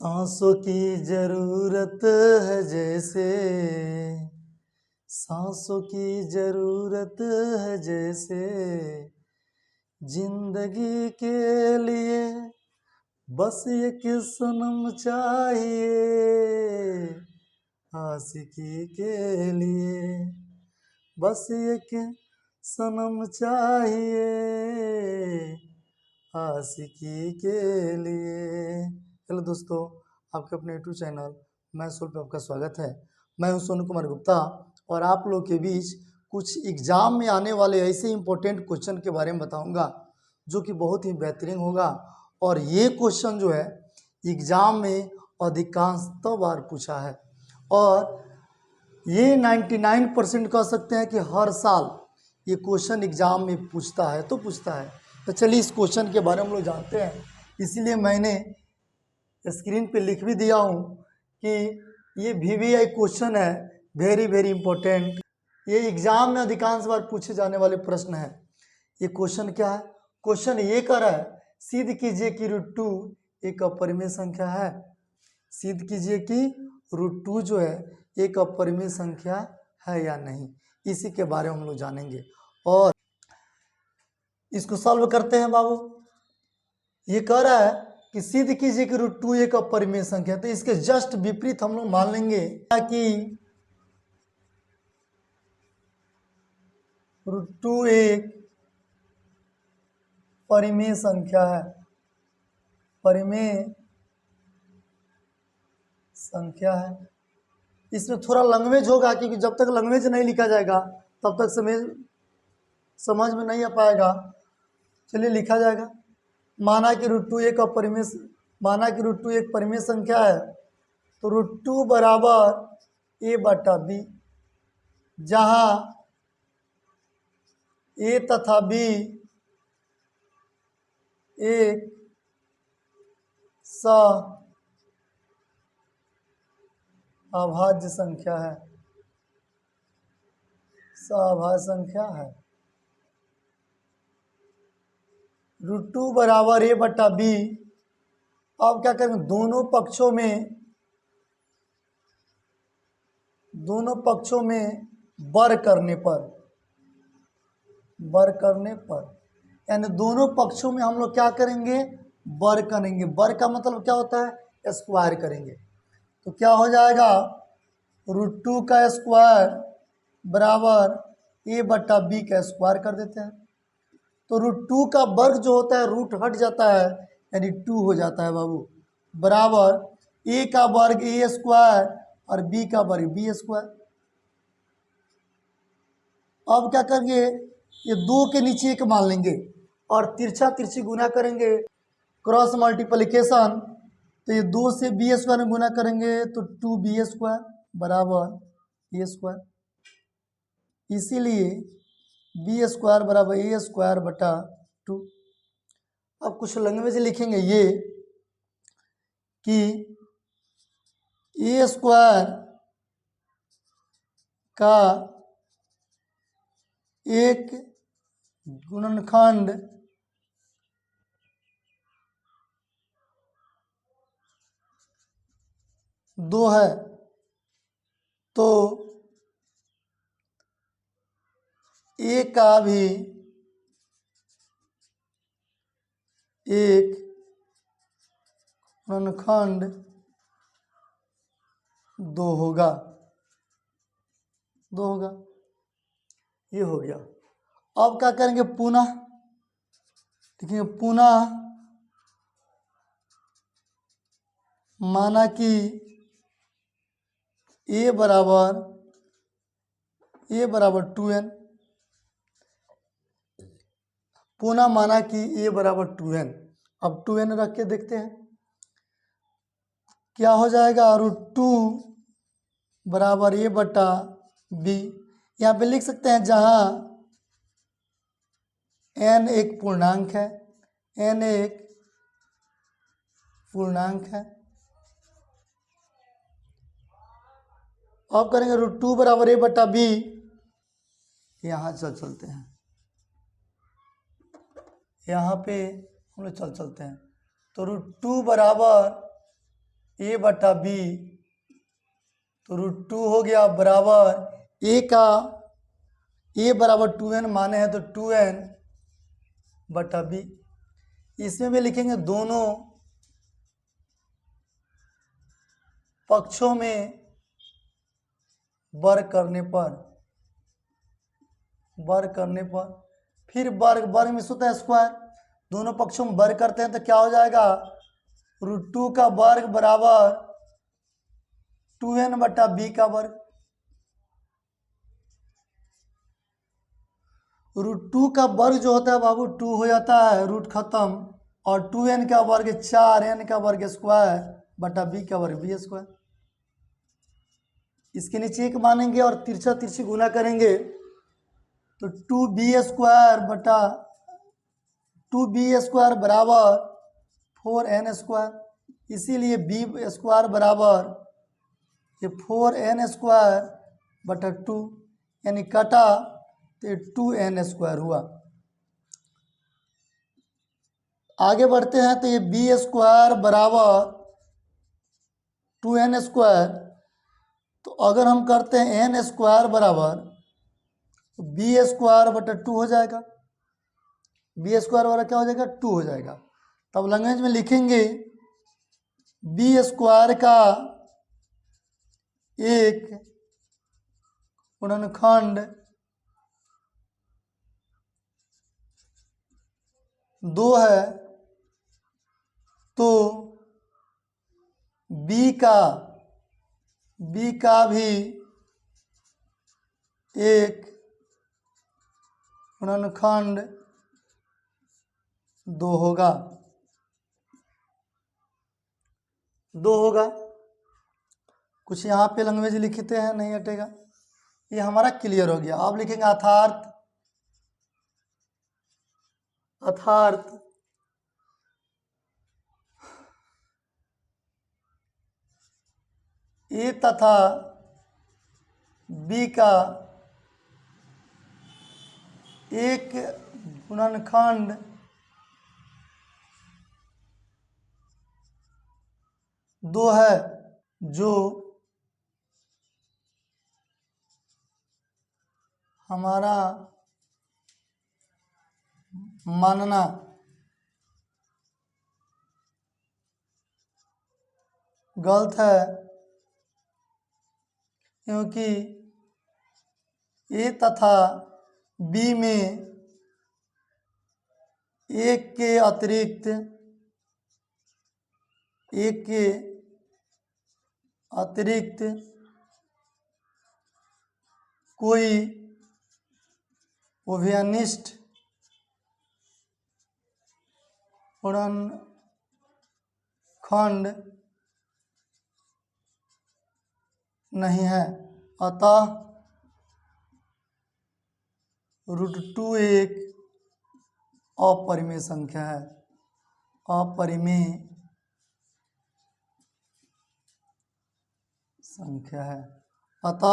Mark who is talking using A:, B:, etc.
A: सांसों की जरूरत है जैसे, सांसों की जरूरत है जैसे, जिंदगी के लिए बस एक सनम चाहिए, आशिकी के लिए बस एक सनम चाहिए, आशिकी के लिए। हेलो दोस्तों, आपके अपने यूट्यूब चैनल मैं सोल पे आपका स्वागत है। मैं हूं सोनू कुमार गुप्ता और आप लोग के बीच कुछ एग्जाम में आने वाले ऐसे इंपॉर्टेंट क्वेश्चन के बारे में बताऊंगा जो कि बहुत ही बेहतरीन होगा। और ये क्वेश्चन जो है एग्जाम में अधिकांशतः बार पूछा है और ये 99% कह सकते हैं कि हर साल ये क्वेश्चन एग्जाम में पूछता है तो पूछता है। तो चलिए इस क्वेश्चन के बारे में हम लोग जानते हैं, इसीलिए मैंने स्क्रीन पे लिख भी दिया हूँ कि ये VVI क्वेश्चन है, वेरी वेरी इंपॉर्टेंट। ये एग्जाम में अधिकांश बार पूछे जाने वाले प्रश्न है। ये क्वेश्चन क्या है? क्वेश्चन ये कर रहा है, सिद्ध कीजिए कि √2 एक अपरिमेय संख्या है। सिद्ध कीजिए कि √2 जो है एक अपरिमेय संख्या है या नहीं, इसी के बारे में हम लोग जानेंगे और इसको सॉल्व करते हैं। बाबू ये कह रहा है कि सिद्ध कीजिए कि √2 एक अपरिमेय संख्या, तो इसके जस्ट विपरीत हम लोग मान लेंगे कि √2 एक परिमेय संख्या है। परिमेय संख्या है। इसमें थोड़ा लैंग्वेज होगा क्योंकि जब तक लैंग्वेज नहीं लिखा जाएगा तब तक समझ में नहीं आ पाएगा। चलिए लिखा जाएगा। माना कि √2 एक अपरिमेय, माना कि √2 एक परिमेय संख्या है, तो √2 बराबर a बटा b, जहां a तथा b एक अभाज्य संख्या है, अभाज्य संख्या है। √2 बराबर a बटा b। अब क्या करेंगे, दोनों पक्षों में बर करने पर यानी दोनों पक्षों में हम लोग क्या करेंगे, बर करेंगे। बर का मतलब क्या होता है, स्क्वायर करेंगे। तो क्या हो जाएगा, √2 का स्क्वायर बराबर a बटा b का स्क्वायर कर देते हैं। तो √2 का वर्ग जो होता है रूट हट जाता है यानी 2 हो जाता है बाबू, बराबर a का वर्ग a स्क्वायर और b का वर्ग b स्क्वायर। अब क्या करेंगे, ये 2 के नीचे 1 मान लेंगे और तिरछा तिरछी गुना करेंगे, क्रॉस मल्टीप्लिकेशन। तो ये 2 से b स्क्वायर में गुना करेंगे तो 2b स्क्वायर बराबर a स्क्वायर। इसीलिए b स्क्वायर बराबर a स्क्वायर बटा 2। अब कुछ लैंग्वेज लिखेंगे ये कि a स्क्वायर का एक गुणनखंड दो है, तो a का भी एक गुणनखंड 2 होगा। ये हो गया। अब क्या करेंगे, पुनः देखिए, पुनः माना कि a बराबर 2n। पुनः माना कि a बराबर 2n। अब 2n रख के देखते हैं क्या हो जाएगा, √2 बराबर a बटा b। यहाँ पे लिख सकते हैं जहां n एक पूर्णांक है, n एक पूर्णांक है। अब करेंगे √2 बराबर a बटा b, यहाँ चलते हैं, यहाँ पे हम लोग चलते हैं। तो √2 बराबर ए बटा बी, तो √2 हो गया बराबर ए का, ए बराबर 2n माने हैं तो 2n बटा बी। इसमें भी लिखेंगे दोनों पक्षों में वर्ग करने पर फिर वर्ग में होता है स्क्वायर, दोनों पक्षों में वर्ग करते हैं तो क्या हो जाएगा, √2 का वर्ग बराबर 2n बटा बी का वर्ग। √2 का वर्ग जो होता है बाबू 2 हो जाता है, रूट खत्म, और 2n का वर्ग 4n का वर्ग स्क्वायर बटा बी का वर्ग बी स्क्वायर। इसके नीचे एक मानेंगे और तिरछा तिरछी गुना करेंगे तो 2b² बराबर 4n², इसीलिए b² बराबर ये 4n² बटा 2, यानी कटा तो 2n² हुआ। आगे बढ़ते हैं तो ये b² बराबर 2n², तो अगर हम करते हैं n² बराबर तो b² बटा 2 हो जाएगा, b² बराबर क्या हो जाएगा, 2 हो जाएगा। तब लैंग्वेज में लिखेंगे b² का एक गुणनखंड 2 है तो b का भी एक गुणनखंड 2 होगा। कुछ यहाँ पे लैंग्वेज लिखते हैं, नहीं हटेगा, ये हमारा क्लियर हो गया। अब लिखेंगे अर्थात ए तथा बी का एक गुणनखंड दो है जो हमारा मानना गलत है, क्योंकि ए तथा बी में एक के अतिरिक्त कोई उभयनिष्ठ गुणनखंड नहीं है, अतः √2 एक अपरिमेय संख्या है, अतः